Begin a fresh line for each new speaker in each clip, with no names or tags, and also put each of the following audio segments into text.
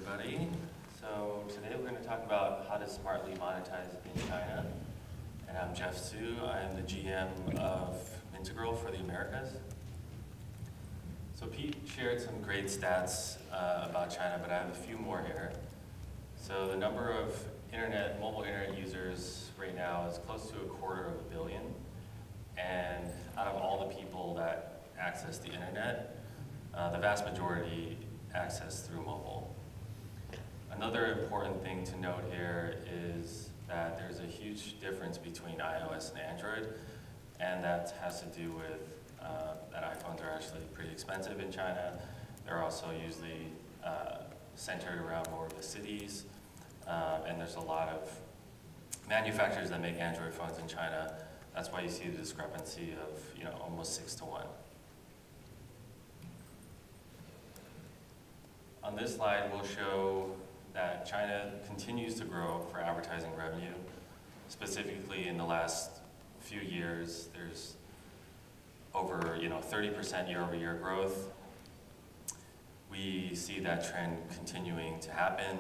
everybody. So today we're going to talk about how to smartly monetize in China. And I'm Jeff Su. I'm the GM of Mintegral for the Americas. So Pete shared some great stats about China, but I have a few more here. So the number of mobile internet users right now is close to 250 million. And out of all the people that access the internet, the vast majority access through mobile. Another important thing to note here is that there's a huge difference between iOS and Android, and that has to do with that iPhones are actually pretty expensive in China. They're also usually centered around more of the cities, and there's a lot of manufacturers that make Android phones in China. That's why you see the discrepancy of almost 6-to-1. On this slide, we'll show that China continues to grow for advertising revenue. Specifically, in the last few years, there's over 30% year-over-year growth. We see that trend continuing to happen.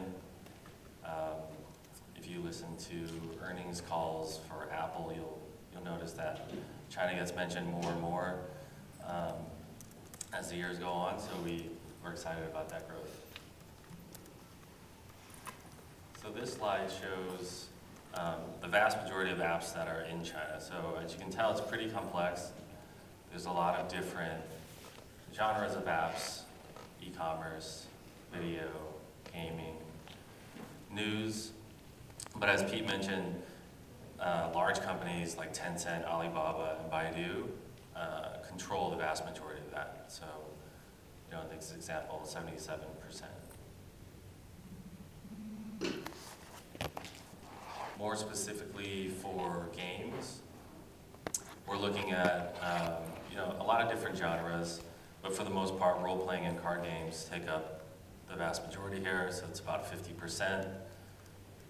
If you listen to earnings calls for Apple, you'll notice that China gets mentioned more and more as the years go on. So we're excited about that growth. So this slide shows the vast majority of apps that are in China. So as you can tell, it's pretty complex. There's a lot of different genres of apps: e-commerce, video, gaming, news. But as Pete mentioned, large companies like Tencent, Alibaba, and Baidu control the vast majority of that. So, in this example, 77%. More specifically for games, we're looking at a lot of different genres, but for the most part, role-playing and card games take up the vast majority here, so it's about 50%.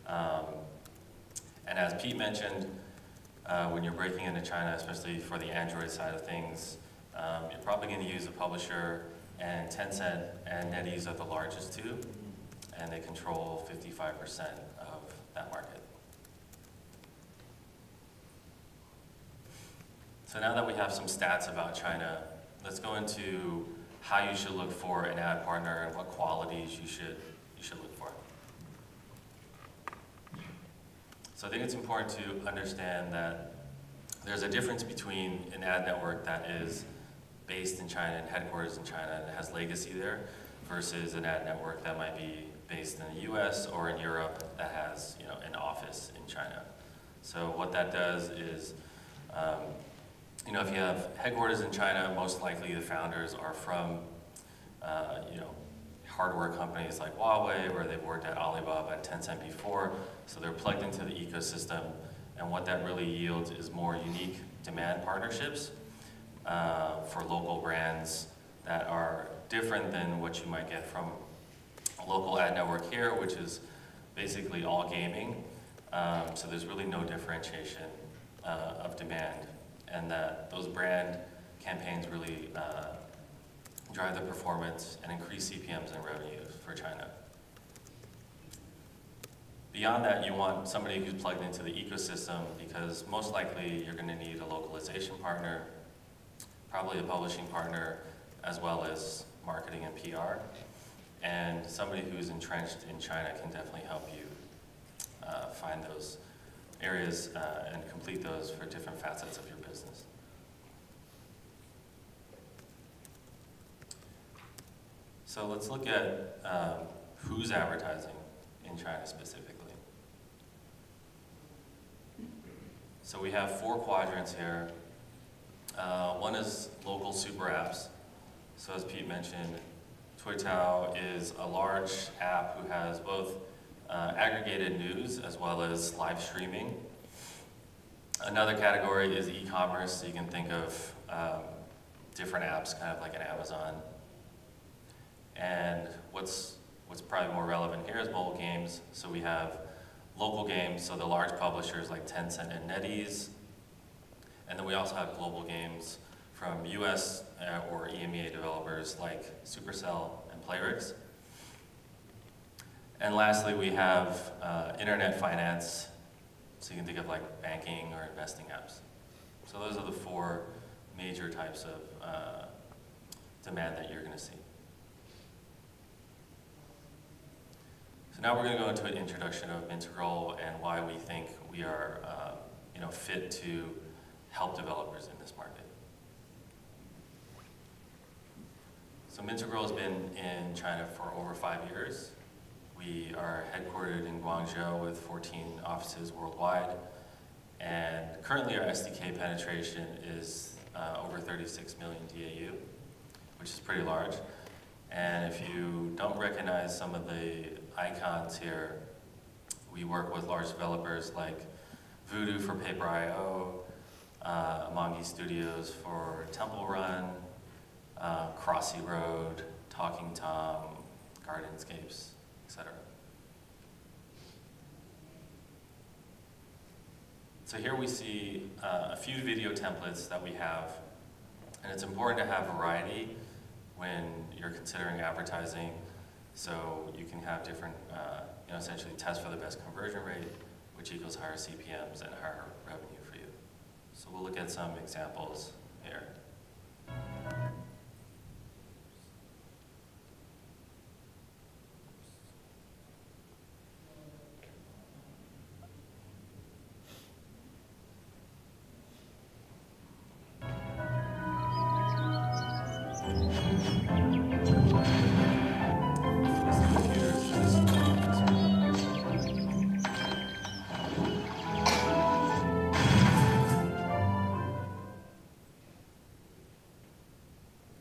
And as Pete mentioned, when you're breaking into China, especially for the Android side of things, you're probably going to use a publisher, and Tencent and NetEase are the largest two, and they control 55% of that market. So now that we have some stats about China, let's go into how you should look for an ad partner and what qualities you should look for. So I think it's important to understand that there's a difference between an ad network that is based in China and headquarters in China and has legacy there versus an ad network that might be based in the US or in Europe that has an office in China. So what that does is if you have headquarters in China, most likely the founders are from hardware companies like Huawei, where they've worked at Alibaba and Tencent before, so they're plugged into the ecosystem, and what that really yields is more unique demand partnerships for local brands that are different than what you might get from a local ad network here, which is basically all gaming. So there's really no differentiation of demand, and that those brand campaigns really drive the performance and increase CPMs and revenues for China. Beyond that, you want somebody who's plugged into the ecosystem, because most likely you're going to need a localization partner, probably a publishing partner, as well as marketing and PR. And somebody who's entrenched in China can definitely help you find those areas and complete those for different facets of your business. So let's look at who's advertising in China specifically. So we have 4 quadrants here. One is local super apps. So as Pete mentioned, Tuitao is a large app who has both aggregated news as well as live streaming. Another category is e-commerce. So you can think of different apps, kind of like an Amazon. And what's probably more relevant here is mobile games. So we have local games, so the large publishers like Tencent and NetEase. And then we also have global games from US or EMEA developers like Supercell and Playrix. And lastly, we have internet finance, so you can think of like banking or investing apps. So those are the four major types of demand that you're going to see. So now we're going to go into an introduction of Mintegral and why we think we are fit to help developers in this market. So Mintegral has been in China for over 5 years. We are headquartered in Guangzhou with 14 offices worldwide. And currently our SDK penetration is over 36 million DAU, which is pretty large. And if you don't recognize some of the icons here, we work with large developers like Voodoo for Paper.io, Mongi Studios for Temple Run, Crossy Road, Talking Tom, Gardenscapes, etc. So here we see a few video templates that we have, and it's important to have variety when you're considering advertising, so you can have different, essentially test for the best conversion rate, which equals higher CPMs and higher revenue for you. So we'll look at some examples here.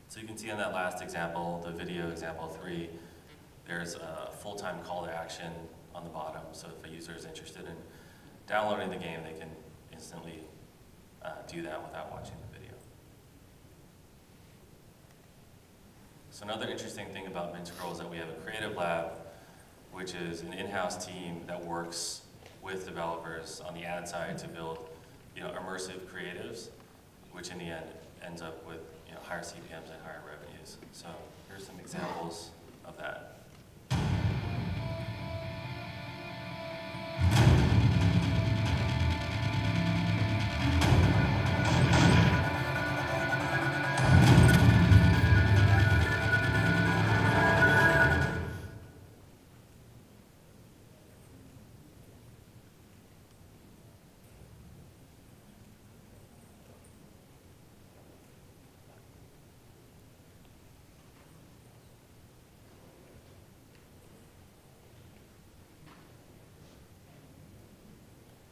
So you can see in that last example, the video example 3, there's a full-time call to action on the bottom. So if a user is interested in downloading the game, they can instantly do that without watching the video. So another interesting thing about Mintegral is that we have a creative lab, which is an in-house team that works with developers on the ad side to build immersive creatives, which in the end ends up with higher CPMs and higher revenues. So here's some examples of that.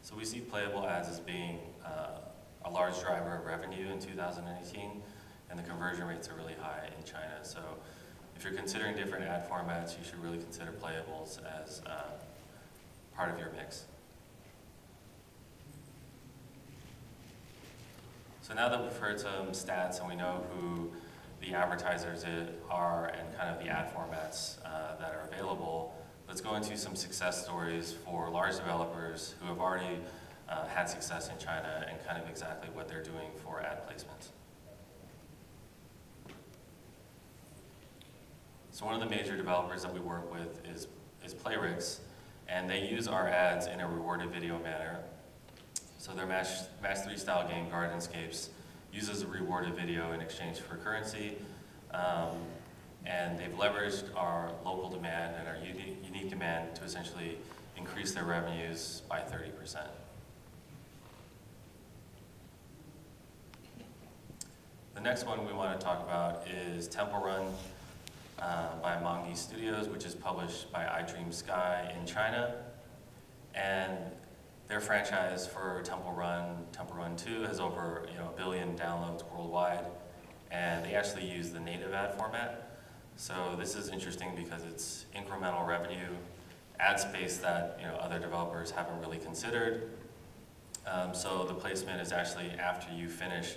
So we see playable ads as being a large driver of revenue in 2018, and the conversion rates are really high in China. So if you're considering different ad formats, you should really consider playables as part of your mix. So now that we've heard some stats and we know who the advertisers are and kind of the ad formats that are available, let's go into some success stories for large developers who have already had success in China and kind of exactly what they're doing for ad placements. So one of the major developers that we work with is Playrix, and they use our ads in a rewarded video manner. So their Match 3 style game, Gardenscapes, uses a rewarded video in exchange for currency. And they've leveraged our local demand and our unique demand to essentially increase their revenues by 30%. The next one we want to talk about is Temple Run by Mongi Studios, which is published by iDream Sky in China. And their franchise for Temple Run 2, has over 1 billion downloads worldwide, and they actually use the native ad format. So this is interesting because it's incremental revenue, ad space that other developers haven't really considered. So the placement is actually after you finish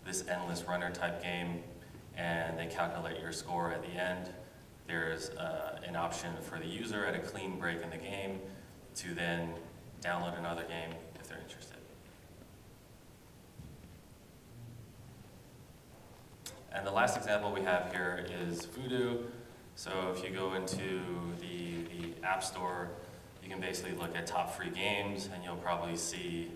this endless runner type game, and they calculate your score at the end. There's an option for the user at a clean break in the game to then download another game if they're interested. And the last example we have here is Voodoo. So if you go into the App Store, you can basically look at top free games, and you'll probably see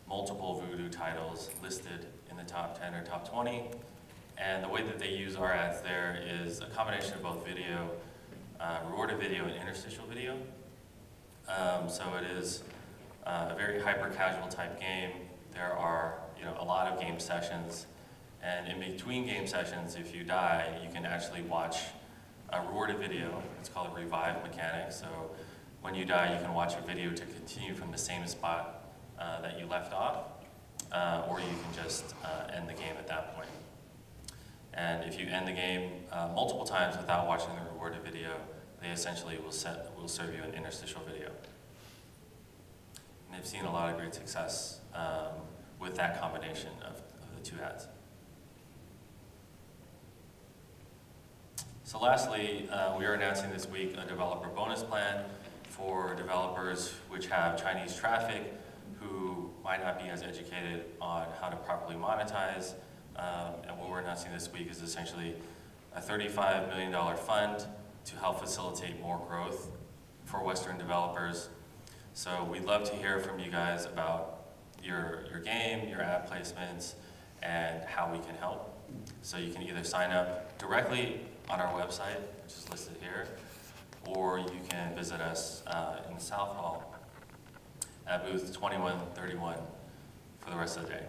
multiple Voodoo titles listed in the top 10 or top 20. And the way that they use our ads there is a combination of both video, rewarded video, and interstitial video. So it is a very hyper-casual type game. There are a lot of game sessions, and in between game sessions, if you die, you can actually watch a rewarded video. It's called a revive mechanic. So when you die, you can watch a video to continue from the same spot that you left off, or you can just end the game at that point. And if you end the game multiple times without watching the rewarded video, they essentially will serve you an interstitial video. And they've seen a lot of great success with that combination of the two ads. So lastly, we are announcing this week a developer bonus plan for developers which have Chinese traffic who might not be as educated on how to properly monetize. And what we're announcing this week is essentially a $35 million fund to help facilitate more growth for Western developers. So we'd love to hear from you guys about your game, your ad placements, and how we can help. So you can either sign up directly on our website, which is listed here, or you can visit us in the South Hall at booth 2131 for the rest of the day.